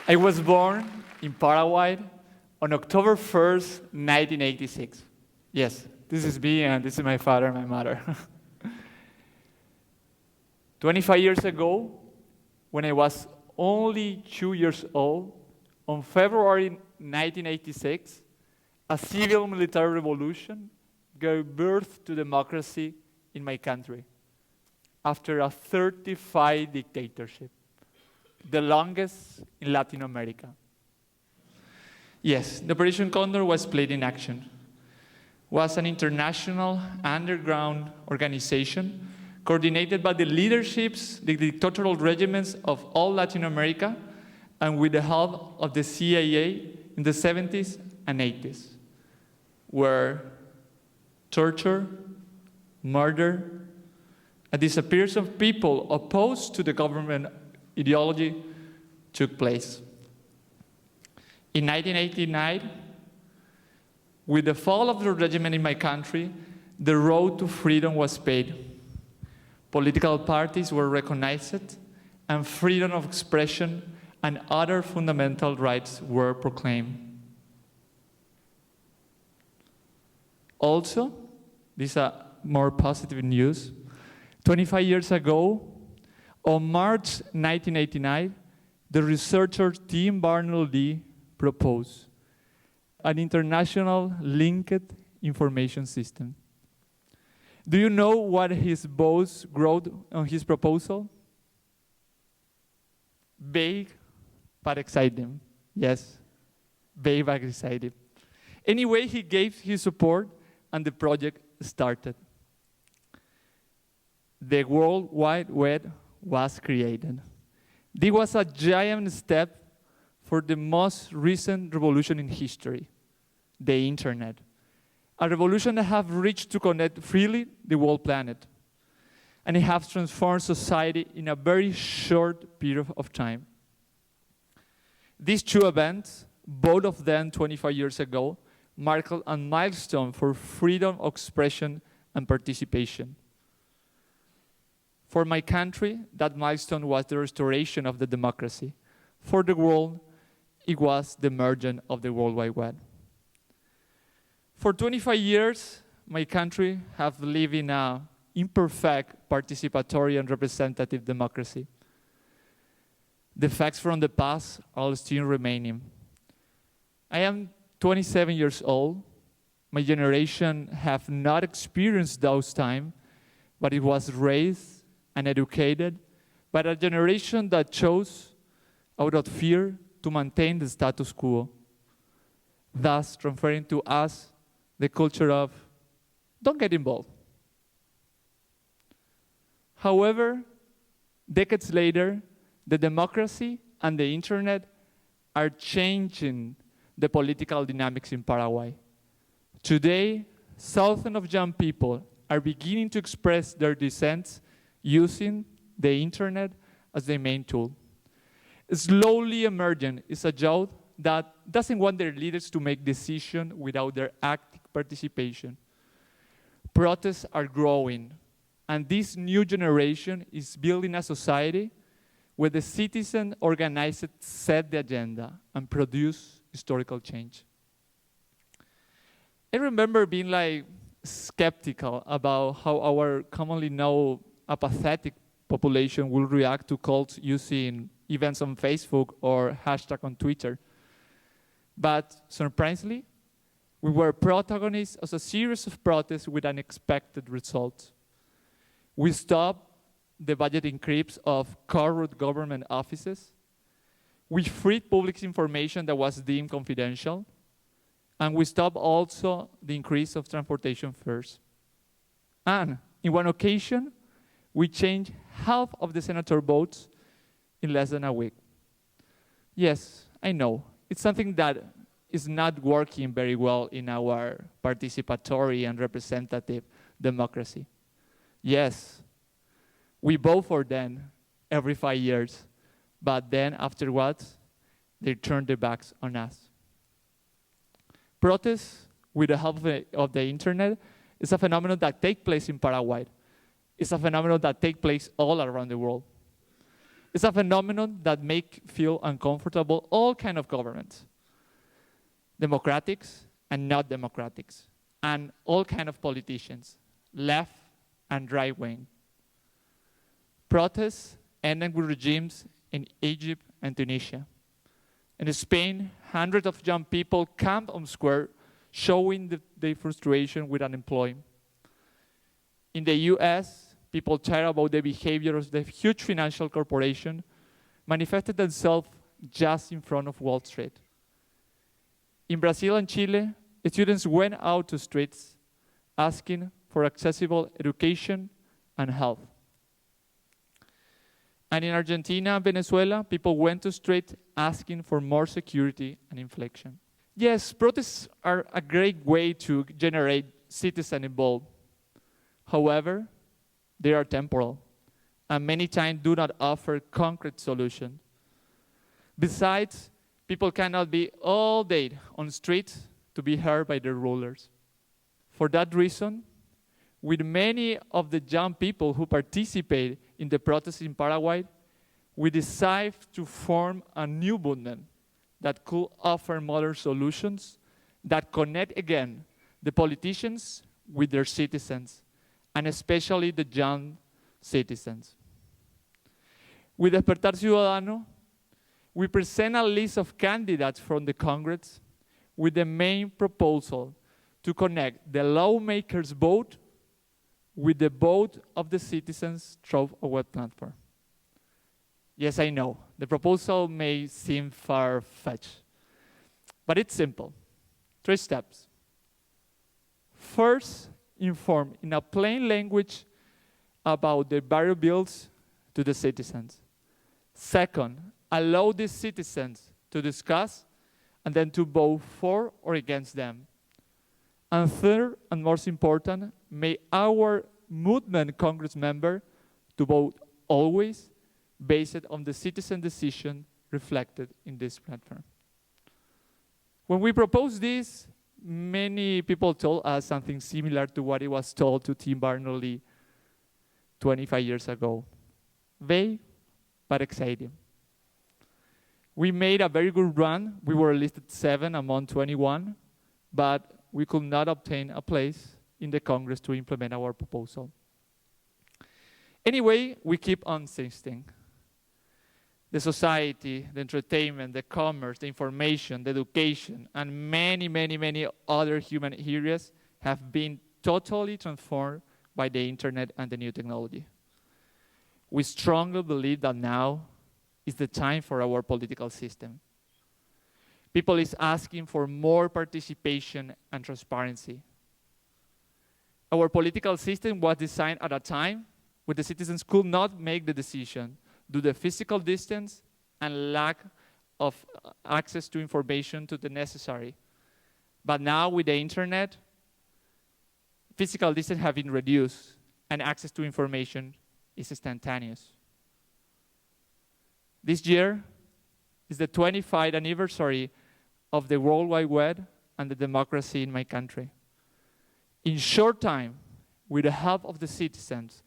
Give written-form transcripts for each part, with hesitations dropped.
I was born in Paraguay on October 1st, 1986. Yes, this is me and this is my father and my mother. 25 years ago, when I was only 2 years old, on February 1986, a civil military revolution gave birth to democracy in my country after a 35 dictatorship, the longest in Latin America. Yes, the Operation Condor was played in action. It was an international underground organization coordinated by the leaderships, the dictatorial regiments of all Latin America, and with the help of the CIA in the 70s and 80s, where torture, murder, a disappearance of people opposed to the government ideology took place. In 1989, with the fall of the regime in my country, the road to freedom was paved. Political parties were recognized, and freedom of expression and other fundamental rights were proclaimed. Also, this is more positive news. 25 years ago, on March 1989, the researcher Tim Berners-Lee proposed an international linked information system. Do you know what his boss wrote on his proposal? Vague but exciting. Yes, vague but exciting. Anyway, he gave his support and the project started. The World Wide Web was created. This was a giant step for the most recent revolution in history, the internet. A revolution that has reached to connect freely the whole planet. And it has transformed society in a very short period of time. These two events, both of them 25 years ago, marked a milestone for freedom of expression and participation. For my country, that milestone was the restoration of the democracy. For the world, it was the merging of the World Wide Web. For 25 years, my country has lived in an imperfect, participatory, and representative democracy. The facts from the past are still remaining. I am 27 years old. My generation have not experienced those times, but it was raised and educated by a generation that chose, out of fear, to maintain the status quo, thus transferring to us the culture of, don't get involved. However, decades later, the democracy and the internet are changing the political dynamics in Paraguay. Today, thousands of young people are beginning to express their dissents using the internet as their main tool. Slowly emerging is a youth that doesn't want their leaders to make decisions without their active participation. Protests are growing, and this new generation is building a society where the citizen organized set the agenda and produce historical change. I remember being skeptical about how our commonly known apathetic population will react to calls using events on Facebook or hashtag on Twitter. But surprisingly, we were protagonists of a series of protests with unexpected results. We stopped the budget increase of corrupt government offices. We freed public information that was deemed confidential. And we stopped also the increase of transportation fares. And in one occasion, we changed half of the senator votes in less than a week. Yes, I know. It's something that is not working very well in our participatory and representative democracy. Yes, we vote for them every 5 years, but then afterwards, they turn their backs on us. Protests with the help of the internet is a phenomenon that takes place in Paraguay. It's a phenomenon that takes place all around the world. It's a phenomenon that make feel uncomfortable all kind of governments, democratics and not democratics, and all kind of politicians, left and right wing. Protests ended with regimes in Egypt and Tunisia. In Spain, hundreds of young people camped on square, showing their frustration with unemployment. In the US, people tired about the behavior of the huge financial corporation manifested themselves just in front of Wall Street. In Brazil and Chile, students went out to streets asking for accessible education and health. And in Argentina and Venezuela, people went to street asking for more security and inflation. Yes, protests are a great way to generate citizens involved. However, they are temporal and many times do not offer concrete solutions. Besides, people cannot be all day on streets to be heard by their rulers. For that reason, with many of the young people who participate in the protests in Paraguay, we decided to form a new movement that could offer modern solutions that connect again the politicians with their citizens, and especially the young citizens. With Despertar Ciudadano, we present a list of candidates from the Congress with the main proposal to connect the lawmakers' vote with the vote of the citizens through a web platform. Yes, I know, the proposal may seem far-fetched, but it's simple. 3 steps. First, inform in a plain language about the variables to the citizens. Second, allow the citizens to discuss and then to vote for or against them. And third, and most important, may our movement Congress member to vote always based on the citizen decision reflected in this platform. When we proposed this, many people told us something similar to what it was told to Tim Berners-Lee 25 years ago. Vague, but exciting. We made a very good run. We were listed 7 among 21, but we could not obtain a place in the Congress to implement our proposal. Anyway, we keep on insisting. The society, the entertainment, the commerce, the information, the education, and many, many, many other human areas have been totally transformed by the internet and the new technology. We strongly believe that now is the time for our political system. People is asking for more participation and transparency. Our political system was designed at a time when the citizens could not make the decision due to the physical distance and lack of access to information to the necessary. But now with the internet, physical distance have been reduced and access to information is instantaneous. This year is the 25th anniversary of the World Wide Web and the democracy in my country. In short time, with the help of the citizens,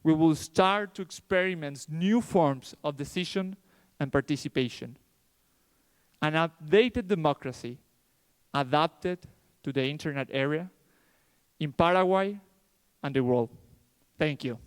we will start to experiment new forms of decision and participation. An updated democracy adapted to the internet era in Paraguay and the world. Thank you.